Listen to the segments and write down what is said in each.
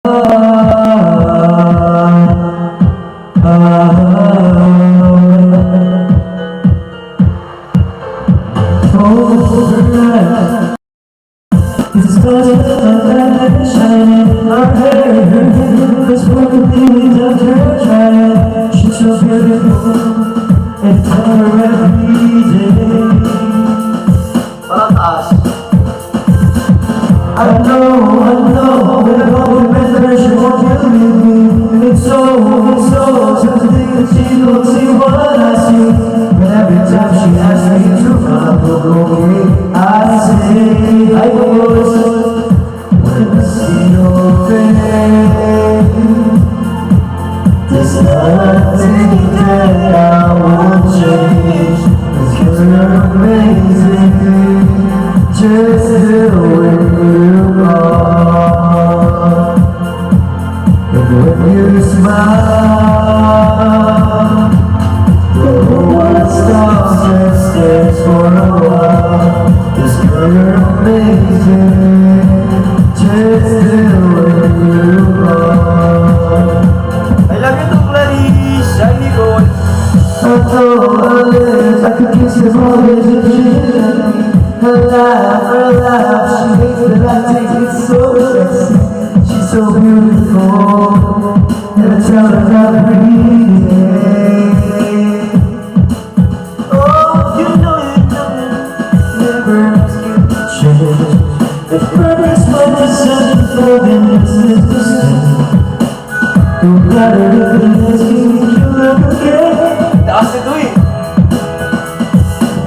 She's so beautiful and every day. I know, when I go to bed, there she won't kill me. It's so tempting that she don't see what I see. But every time she asks me to follow me, I say, I was when I see your face. There's nothing that I won't change, 'cause you're amazing, just the way you are. And when you smile, the whole world stops and stares for a while. 'Cause you're amazing, just the way you are. I love you too, Clarice. Ay, Nicole. I told her lips I could kiss her always if she let me. Her laugh, she makes me laugh, takes it so sexy. She's so beautiful, and I tell her every day. Oh, you know it. Never ask you to change. If purpose was the sun, then this is the same. Don't matter if it is you look again. Taas ito eh.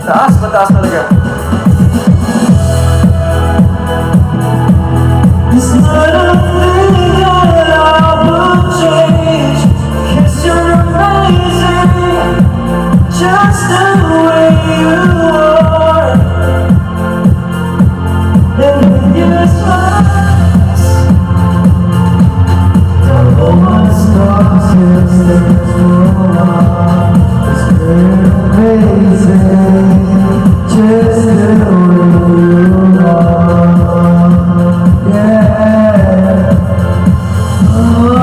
Mataas talaga. It's not a thing that I would change, 'cause you're amazing, just the way you are. And when you smile, the whole world stops and stares for a while. 'Cause you're amazing, just the way you are. Yeah. Oh,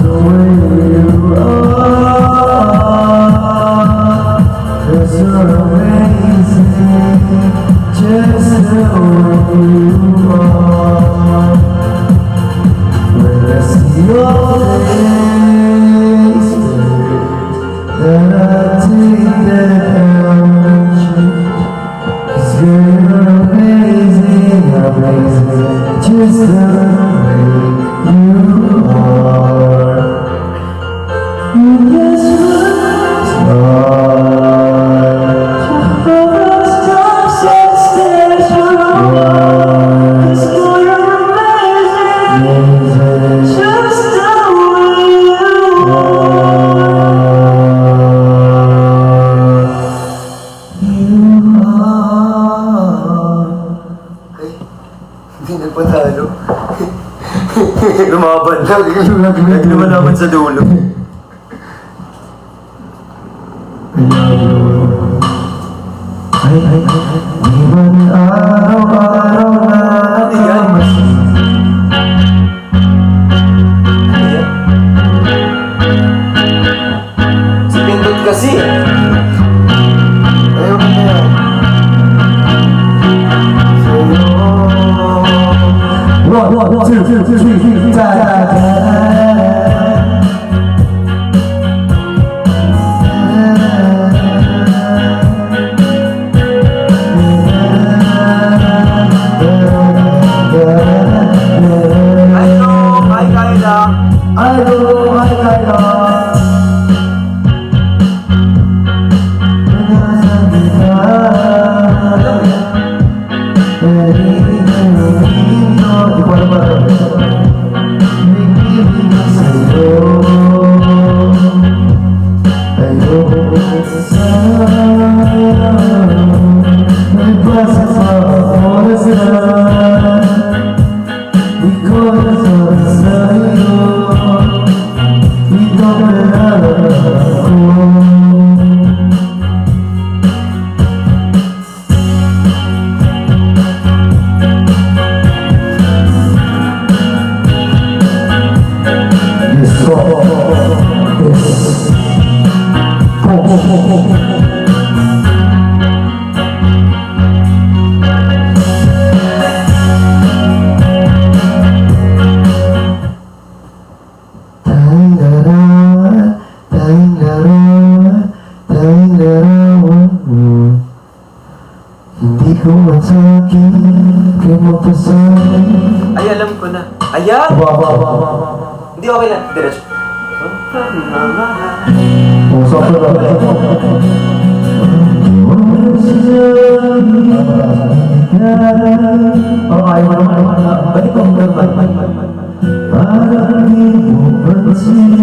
the way you are. 'Cause you're amazing, just the way you are. When I see your face, then I take that action. 'Cause you're amazing, just the way you are. You just smile. The world stops and stares for a while. 'Cause you're amazing, just the way you are. Ay, hindi nagpatalo. Lumaban lang. Naglumalaban sa dulo. Di man araw-araw na nakamasin. Si Pindot kasi. Ayaw ko na yan. One, two, three, ta-da-da. I know, I kaya. Di ko alam ba? ko is tayong larawan mo. Hindi ko matangking kay magpasabi. Ay, alam ko na. Ayan! Hindi, okay lang. Diretso. Oh, sobrang ayaw mo naman. Balik ko. Parang di mo pansin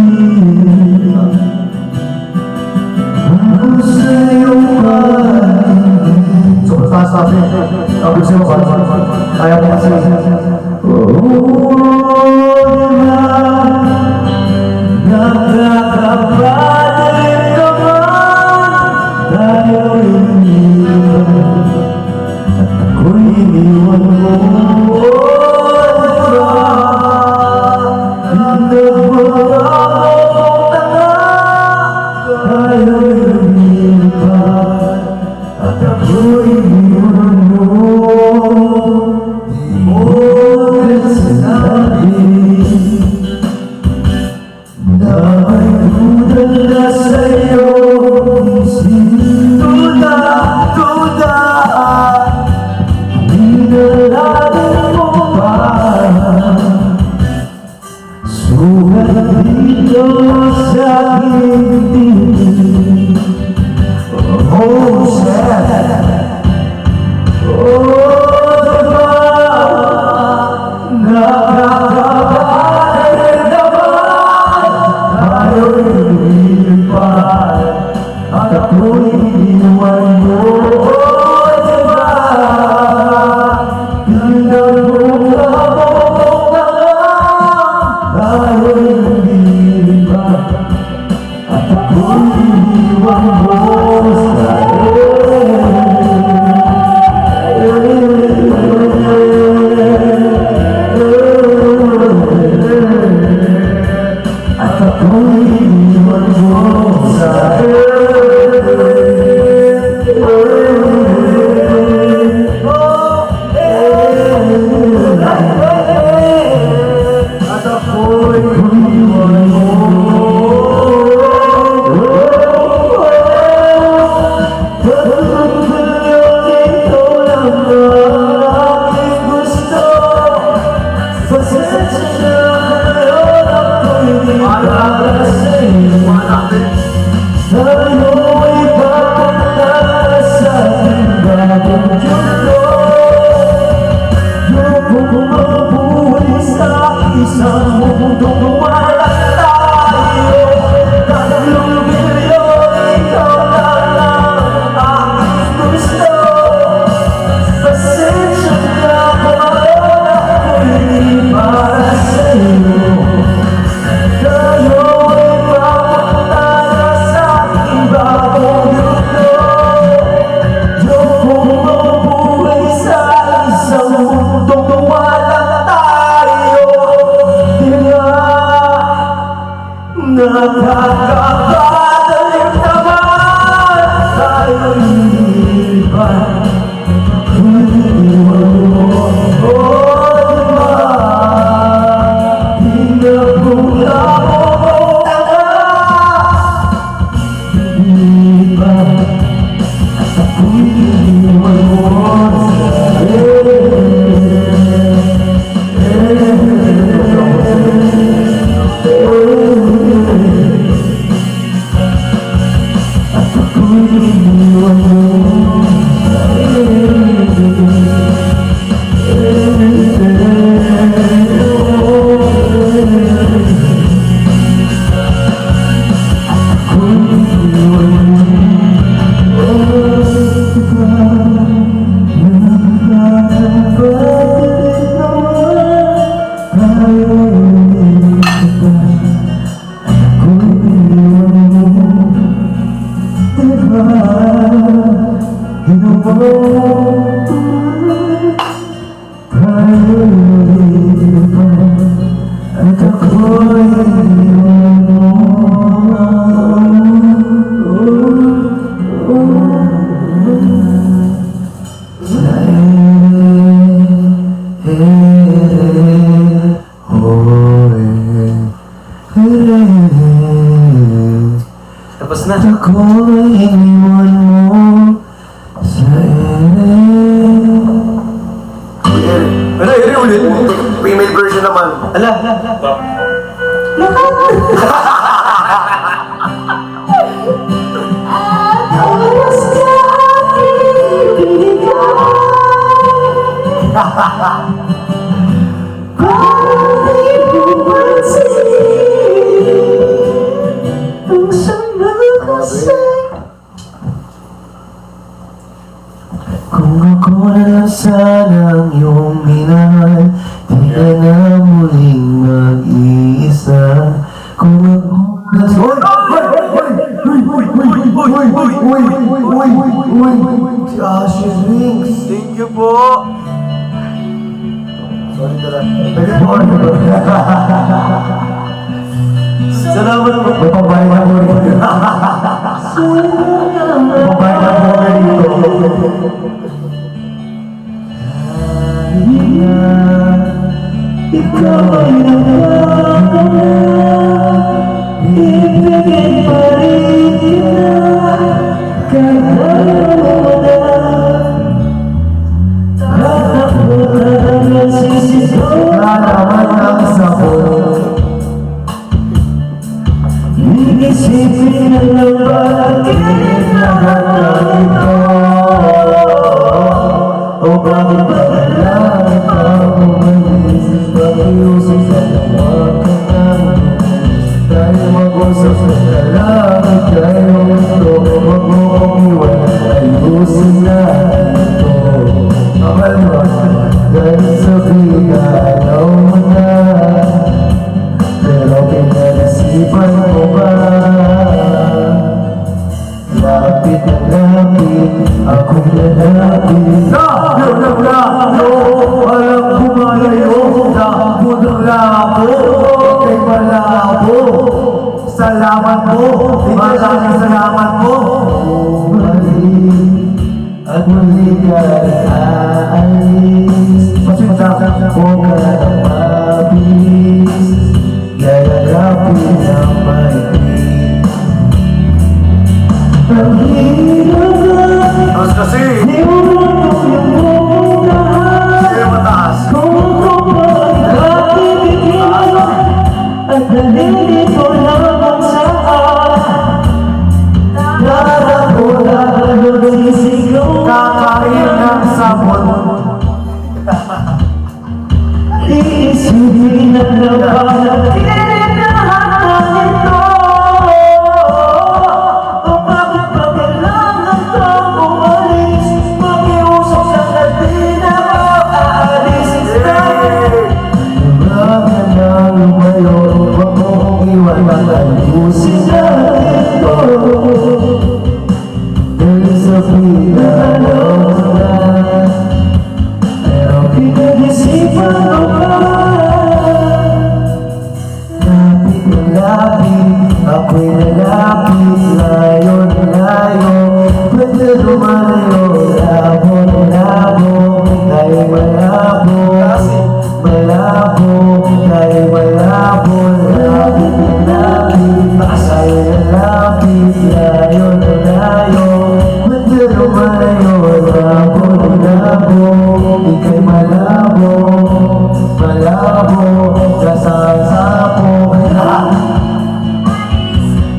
ako sa'yo patingin. Sobrang taas natin. Sabi sa'yo ka. Kaya mo kasi. Nakakapalit ka ba? Tayo iniwan at ako'y iniwan mo. Sugat dito sa aking tingin. Oh, sad. Oh, diba? Nakakapalit naman. Tayo'y lumilipad at ako'y iniwan mo. Oh, diba? Tingnan mo ka mo na lang. Tayo'y lumilipad at ako'y naman. Ala, Kung ako na lang sanang iyong minahal, di ka na muling mag-iisa. Kung ako na... Si Ashes Wings. Thank you po. Sorry talaga. Salamat po. May pambayad mo rin. May pambayad mo rin dito. Ikaw ay nakakala, ibigay pa rin kita, kahit ayaw mo na. Tatakbo talaga sisigaw, nalaman ang sabon. Iisipin na lang bakit lahat ng ito. O bakit ba kailangan ikaw umalis? Pag-iusap sa tawag ka namin, tayo mag-usap sa lalaki, tayo gusto. Huwag mo kong iwan, ayusin na ito. Mahal mo, dahil sabihin na ayaw mo na, pero pinag-isipan mo ba? Lapit na lapit, ako'y lalapit. Alam ko malayo, takot ang labo, ika'y malabo. Salamat po, maraming salamat po. Bumalik at muli ka'y aalis. Pasensya ko ka na mabilis, yayagapin ang maigit. Ang hirap na Tapos kasi, di mo matulog mo lahat. sige mataas. Kung ako ba'y nakikigil at nalilito lamang saan, narako na nagsisigaw, Kakain ng sabon. iisipin na lang bakit lahat ng ito. O bakit ba kailangan kang umalis? Pakiusap sa natin ako aalis. Marami na lumayo, huwag mo kong iwan, ayusin natin ito. Dahil sabihin na ayaw mo na, pero pinag-isipan mo pa. Lapit na lapit, ako'y nalapit, layo na layo, pwede lumalayo, labo na labo, tayo malabo, malabo, tayo malabo, lapit na lapit, tayo na lapit, layo na layo, pwede lumalayo, labo na labo, ika'y malabo, malabo, kasasapo.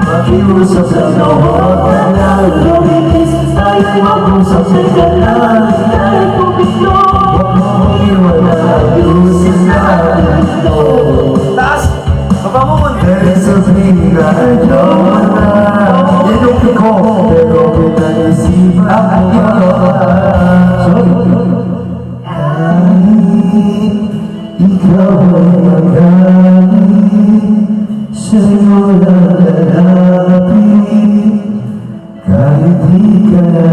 Makiusap sa loob, walang lumilis, tayo'y mag-usap sa galang, kahit pumito. Huwag mo kong iwan na ayusin natin ito. taas. Baba mo muna. Dahil sabihin na ayaw mo na, inok ko, pero pinag-isipan mo ba? Kahit ikaw ay magaling, sa'yo lang lalapit, kahit di ka na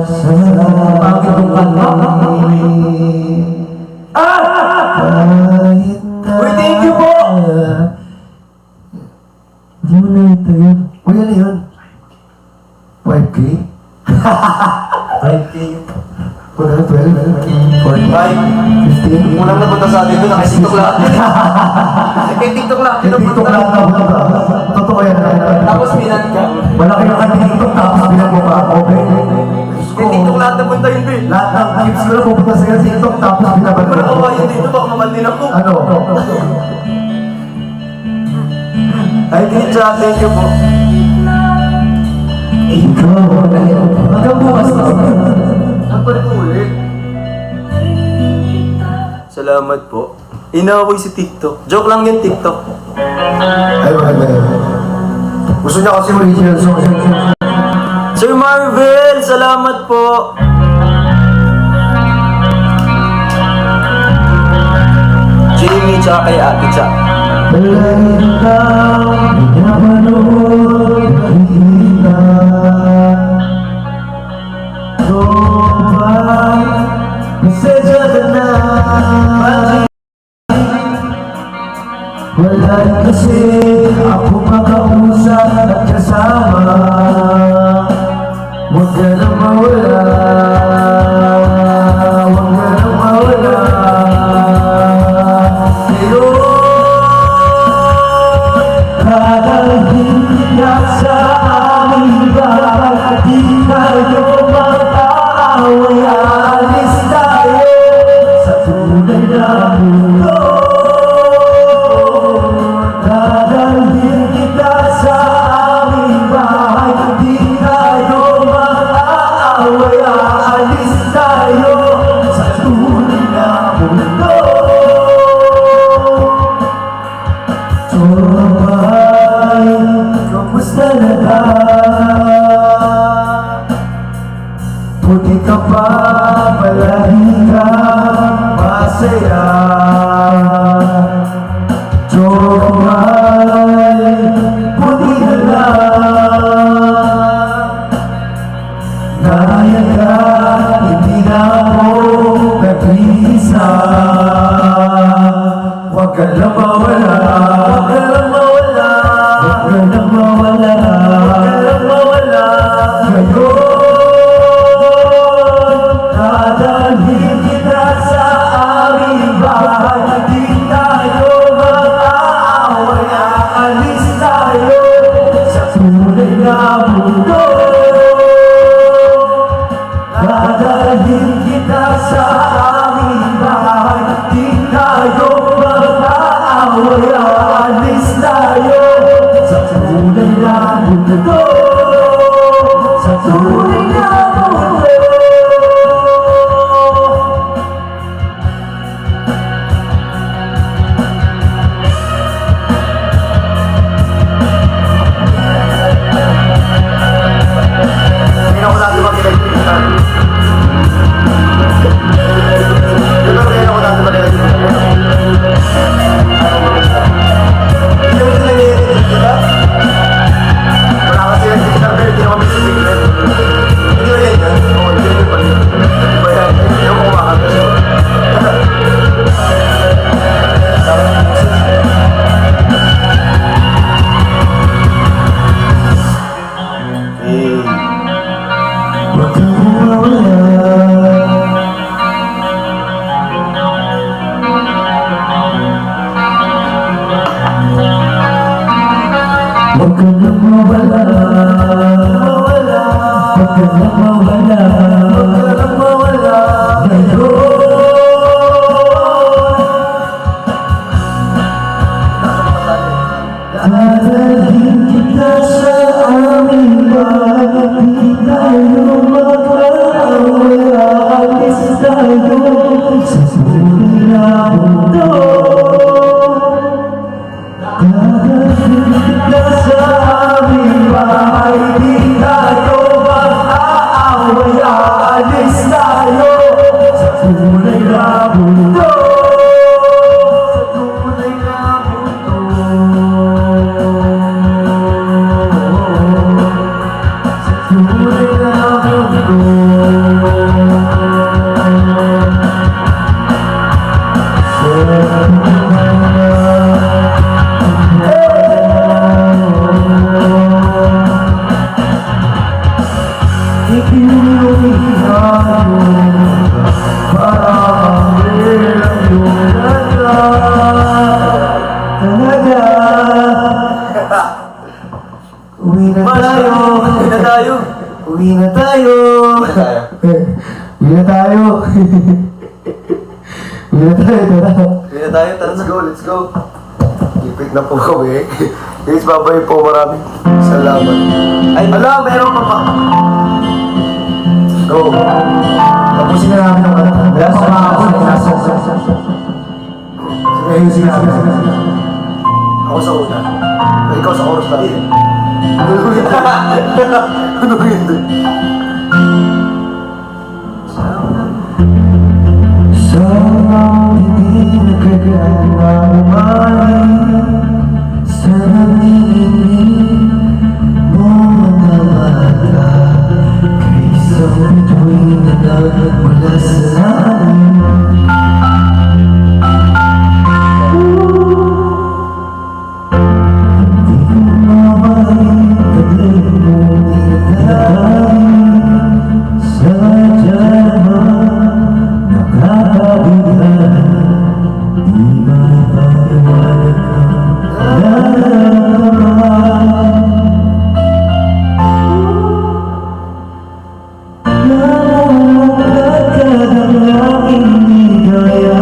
sa akin. Kahit na Uy, thank you po! Hindi mo na ito yun. Uy, ano yun? 5K? 5K yun. 12, 45, 15. Unang napunta sa atin doon, naka-TikTok lahat. Kay TikTok lang, Yung TikTok lang na ba? Totoo yan. Tapos pinan ka. Malaki yung TikTok tapos bilang mo pa. Okay. Kay TikTok lahat napunta yun, Bill. Lahat ng tips ko na pupunta sa TikTok tapos binabalik Wala ko. ko kayo dito, baka mamantin ako. Ano? Ay, Titsa, thank you po. Ikaw, hanggang bukas na. Ang palit ulit. Salamat po. Inaaway si TikTok. Joke lang yun, TikTok. Ay, maganda yun. Gusto niya kasi original song. Sir Marvel, salamat po. Jamie, tsaka kay Ate Cha. Palagi ikaw, pinapanood, nakikita. So, mesensya ka na. Wala kasi ako makausap at kasama. Huwag ka na mawala. Huwag ka na mawala. Pero dadalhin kita sa aming bahay. Di tayo mag-aaway. Alis tayo sa tunay na mundo. Dadalhin kita sa aming bahay. Di tayo mag-aaway. Alis tayo sa tunay na mundo. Tobay, kamusta na ka? Buti ka pa, palagi ka masaya. Tobay, buti na lang. Naya ka, hindi na ako nag-iisa. Huwag ka na mawala. Huwag ka na mawala. Huwag ka na mawala. Huwag ka na mawala. Ngayon, dadalhin kita sa aming bahay. Di tayo mag-aaway. Aalis tayo sa tunay na mundo. Dadalhin kita sa aming bahay. Di tayo mag-aaway. Aalis tayo sa tunay na mundo. Sa tunay na mundo. Hindi ako natin mag-ilagay. Hindi ako natin mag-ilagay. Hindi mo sila nilagay, di ba? Wala kasi yung sister, hindi ako mag-ilagay. Hindi mo yan yan? Oo, hindi mo pa rin. Hindi mo yan. Hindi mo kumakanta siya. Huwag kang mawala. Huwag ka na mawala. Huwag ka na mawala. Huwag ka na mawala. Ngayon, dadalhin kita sa aming bahay. Di tayo mag-aaway. Aalis tayo sa tunay na mundo. Dadalhin kita sa aming bahay. Di tayo mag-aaway. Uwi na tayo, tara. Kaya tayo, tara Let's na. go, let's go. Ipit na po kami. Guys, babay po, maraming salamat. Ay, Ala, meron pa pa. Go. Tapusin na namin ang kanta. Wala pa mga ako. Sige, ayusin namin. Ako sa una. Ikaw sa oras natin. Ano hindi? Sana hindi nagkagana umaling sa nanginginig mo mga mata. Kaysa bituin na nagmula sa langit. Hindi ko mabalik pag-ibig mo tinatangin sa dyaman. Nakakabigay, di mapaliwanag ang nararamdaman. Nagkadang laking ligaya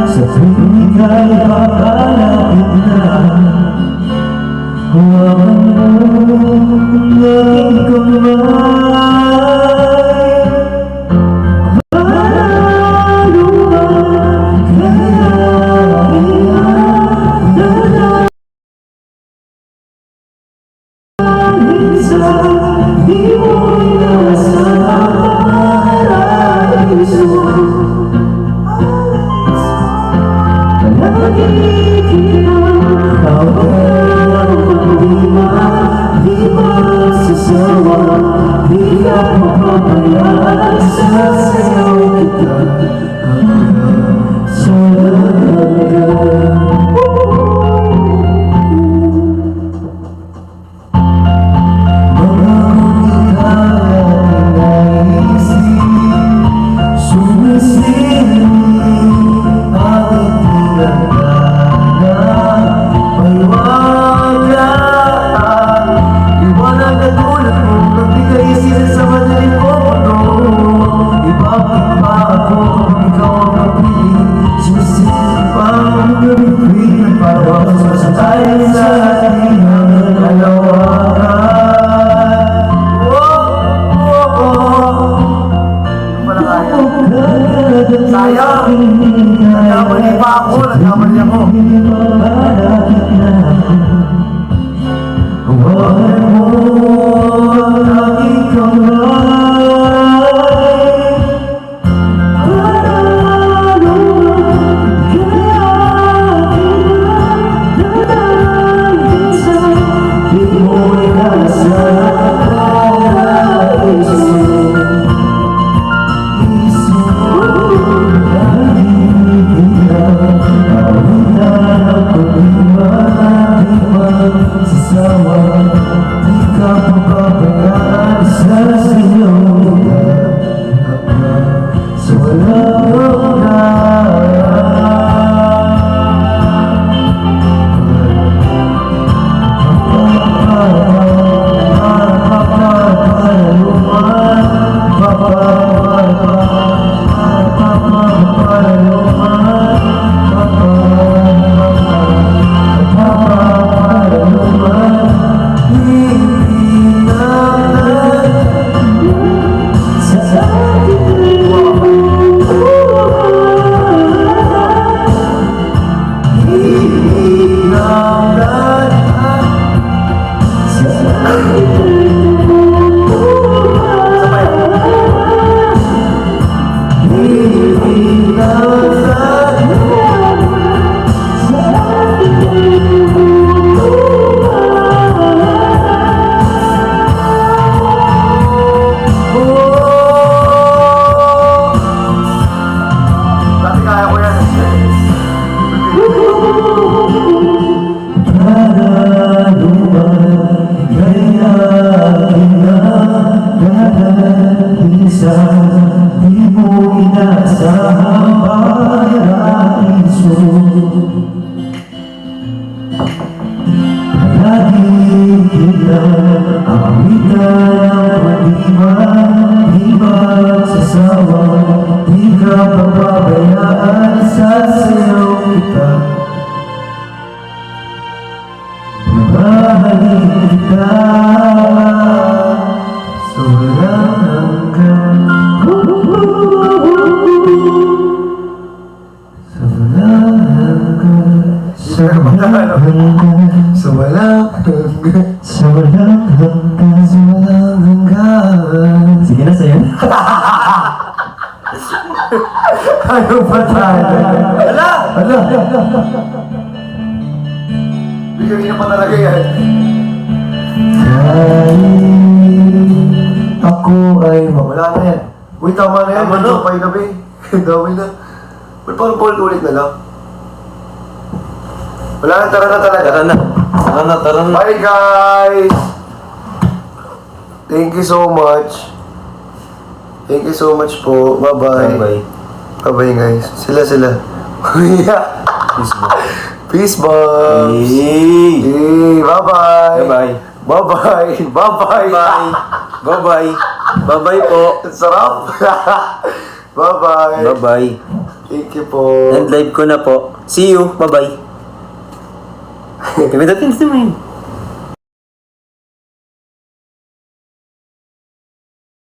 sa tuwing ika'y papalapit na. Huwakan mo laging kamay. Sayang! Nagkamali pa ako, nagkamali ako. Huwakan mo laging kamay. Panalo kaya dadalhin sa di mo inaasahang paraiso. Dati kaya ko yan. Di ka papabayaan sa sayo kita. Mahalin kita sa walang hanggan. Sa walang hanggan. Sa walang hanggan. Sa walang Sa walang hanggan. Sa walang hanggan. Sige na sa'yo. Ano ba tayo? Wala! Ala! bigyan pa talaga yan. Ako ay Wala na yan. Uy, tama na yan. Tama na. Pay na, be. Dami na. Ba't parang paulit-ulit na lang? Wala na, tara na talaga. Tara na. Tara na, tara na. Bye, guys! Thank you so much. Thank you so much po. Bye-bye. Bye-bye. Bye-bye, guys. Sila. Peace mo. Peace, bombs. Hey! Hey, bye-bye. Bye-bye. Bye-bye. Bye-bye. Bye! Bye-bye! Bye-bye po! Sarap. Bye-bye. Bye-bye! Thank you po. End live ko na po. See you! Bye-bye! Kami natin mo yun.